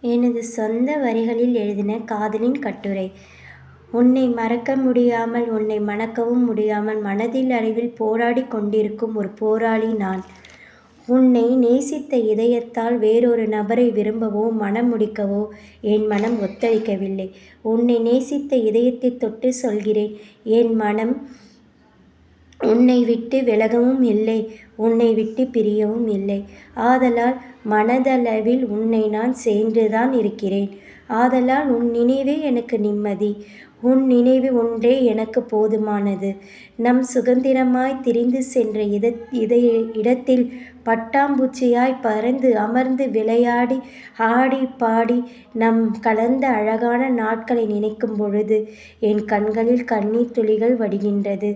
எனது சொந்த வரிகளில் எழுதின காதலின் கட்டுரை. உன்னை மறக்க முடியாமல், உன்னை மணக்கவும் முடியாமல் மனதில் அளவில் போராடிக் கொண்டிருக்கும் ஒரு போராளி நான். உன்னை நேசித்த இதயத்தால் வேறொரு நபரை விரும்பவோ மணம் முடிக்கவோ என் மனம் ஒத்துழைக்கவில்லை. உன்னை நேசித்த இதயத்தைத் தொட்டு சொல்கிறேன், என் மனம் உன்னை விட்டு விலகவும் இல்லை, உன்னை விட்டு பிரியவும் இல்லை. ஆதலால் மனதளவில் உன்னை நான் சேர்ந்துதான் இருக்கிறேன். ஆதலால் உன் நினைவே எனக்கு நிம்மதி. உன் நினைவு ஒன்றே எனக்கு போதுமானது. நம் சுதந்திரமாய் திரிந்து சென்ற இடத்தில் பட்டாம்பூச்சியாய் பறந்து அமர்ந்து விளையாடி ஆடி பாடி நம் கலந்த அழகான நாட்களை நினைக்கும் பொழுது என் கண்களில் கண்ணீர் துளிகள் வடிகின்றது.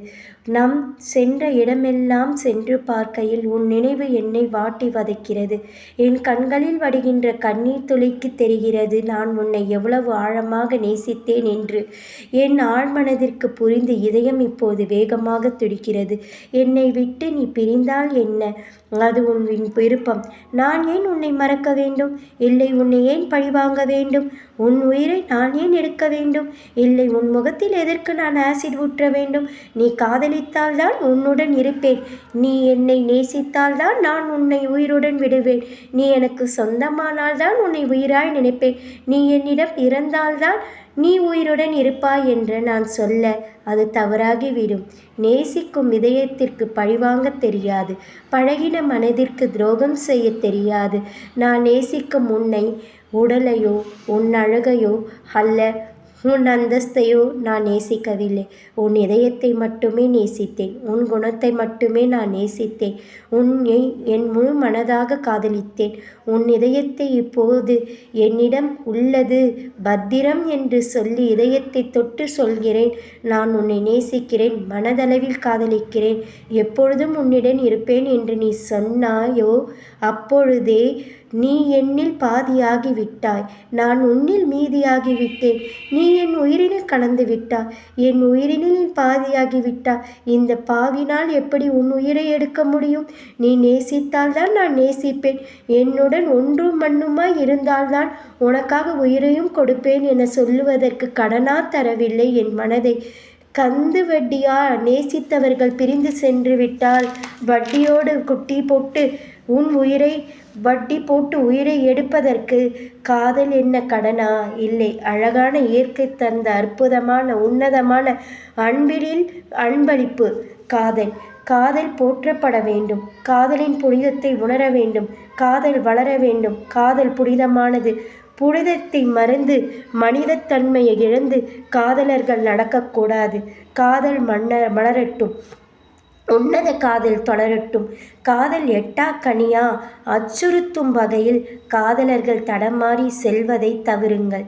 நம் சென்ற இடமெல்லாம் சென்று பார்க்கையில் உன் நினைவு என்னை வாட்டி வதைக்கிறது. என் கண்களில் வடிகின்ற கண்ணீர் துளிக்கு தெரிகிறது நான் உன்னை எவ்வளவு ஆழமாக நேசித்தேன் என்று. என் ஆழ்மனதிற்கு புரிந்து இதயம் இப்போது வேகமாக துடிக்கிறது. என்னை விட்டு நீ பிரிந்தால் என்ன, அது உன் விருப்பம். நான் ஏன் உன்னை மறக்க வேண்டும்? இல்லை, உன்னை ஏன் பழிவாங்க வேண்டும்? உன் உயிரை நான் ஏன் எடுக்க வேண்டும்? இல்லை, உன் முகத்தில் எதற்கு நான் ஆசிட் ஊற்ற வேண்டும்? நீ காதலித்தால் தான் உன்னுடன் இருப்பேன். நீ என்னை நேசித்தால் தான் நான் உன்னை உயிருடன் விடுவேன். நீ எனக்கு சொந்தமானால் தான் உன்னை உயிராய் நினைப்பேன். நீ என்னிடம் இறந்தால்தான் நீ உயிருடன் இருப்பாய் என்று நான் சொல்ல அது தவறாகிவிடும். நேசிக்கும் இதயத்திற்கு பழிவாங்க தெரியாது. பழகின மனதிற்கு துரோகம் செய்ய தெரியாது. நான் நேசிக்கும் உன்னை, உடலையோ உன் அழகையோ அல்ல, உன் அந்தஸ்தையோ நான் நேசிக்கவில்லை. உன் இதயத்தை மட்டுமே நேசித்தேன். உன் குணத்தை மட்டுமே நான் நேசித்தேன். உன்னை என் முழு மனதாக காதலித்தேன். உன் இதயத்தை இப்போது என்னிடம் உள்ளது பத்திரம் என்று சொல்லி இதயத்தை தொட்டு சொல்கிறேன். நான் உன்னை நேசிக்கிறேன், மனதளவில் காதலிக்கிறேன். எப்பொழுதும் உன்னிடம் இருப்பேன் என்று நீ சொன்னாயோ அப்பொழுதே நீ என்னில் பாதியாகி விட்டாய். நான் உன்னில் மீதியாகி விட்டேன். நீ என் உயிரினில் கலந்து விட்டாய். என் உயிரினில் பாதியாகி விட்டாய். இந்த பாவினால் எப்படி உன் உயிரை எடுக்க முடியும்? நீ நேசித்தால்தான் நான் நேசிப்பேன். என்னுடன் ஒன்றும் மண்ணுமாய் இருந்தால்தான் உனக்காக உயிரையும் கொடுப்பேன் என சொல்லுவதற்கு கடனா தரவில்லை என் மனதை. கந்து வட்டியா நேசித்தவர்கள் பிரிந்து சென்று விட்டால் வட்டியோடு குட்டி போட்டு உன் உயிரை வட்டி போட்டு உயிரை எடுப்பதற்கு காதல் என்ன கடனா? இல்லை, அழகான இயற்கை தந்த அற்புதமான உன்னதமான அன்பினில் அன்பளிப்பு காதல். காதல் போற்றப்பட வேண்டும். காதலின் புனிதத்தை உணர வேண்டும். காதல் வளர வேண்டும். காதல் புனிதமானது. புனிதத்தை மறந்து மனிதத்தன்மையை இழந்து காதலர்கள் நடக்கக்கூடாது. காதல் மலரட்டும். உன்னத காதல் தொடரட்டும். காதல் எட்டா கனியா அச்சுறுத்தும் வகையில் காதலர்கள் தடமாறி செல்வதை தவிருங்கள்.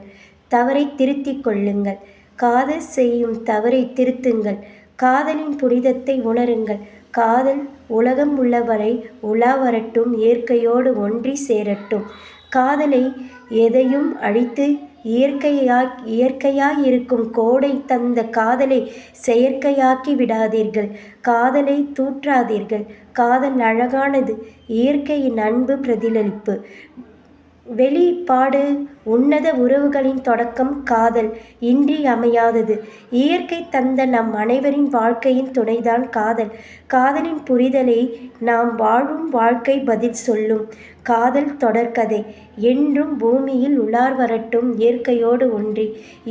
தவறை திருத்திக் கொள்ளுங்கள். காதல் செய்யும் தவறை திருத்துங்கள். காதலின் புனிதத்தை உணருங்கள். காதல் உலகம் உள்ளவரை உலா வரட்டும். இயற்கையோடு ஒன்றி சேரட்டும். காதலை எதையும் அழித்து இயற்கையாய் இருக்கும் கோடை தந்த காதலை செயற்கையாக்கி விடாதீர்கள். காதலை தூற்றாதீர்கள். காதல் அழகானது. இயற்கையின் அன்பு பிரதிபலிப்பு வெளிப்பாடு. உன்னத உறவுகளின் தொடக்கம் காதல் இன்றியமையாதது. இயற்கை தந்த நம் அனைவரின் வாழ்க்கையின் துணைதான் காதல். காதலின் புரிதலை நாம் வாழும் வாழ்க்கை பதில் சொல்லும். காதல் தொடர்கதை என்றும் பூமியில் உலார் வரட்டும். இயற்கையோடு ஒன்றி.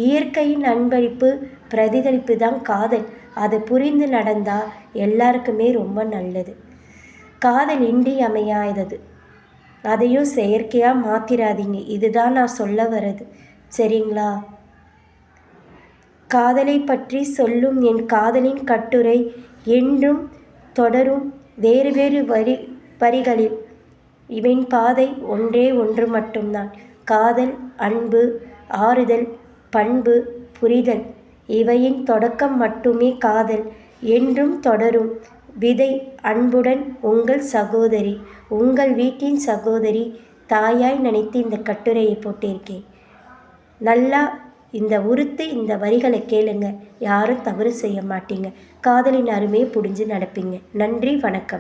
இயற்கையின் அன்பளிப்பு பிரதிபலிப்பு தான் காதல். அதை புரிந்து நடந்தா எல்லாருக்குமே ரொம்ப நல்லது. காதல் இன்றியமையாதது. அதையும் செயற்கையாக மாற்றிடாதீங்க. இதுதான் நான் சொல்ல வர்றது, சரிங்களா? காதலை பற்றி சொல்லும் என் காதலின் கட்டுரை என்றும் தொடரும். வேறு வேறு வரிகளில். இவன் பாதை ஒன்றே ஒன்று மட்டும்தான். காதல், அன்பு, ஆறுதல், பண்பு, புரிதல். இவையின் தொடக்கம் மட்டுமே காதல். என்றும் தொடரும். விதை அன்புடன் உங்கள் சகோதரி, உங்கள் வீட்டின் சகோதரி. தாயாய் நினைத்து இந்த கட்டுரையை போட்டிருக்கேன். நல்லா இந்த வரிகளை கேளுங்க. யாரும் தவறு செய்ய மாட்டீங்க. காதலின் அருமையை புரிஞ்சு நடப்பீங்க. நன்றி, வணக்கம்.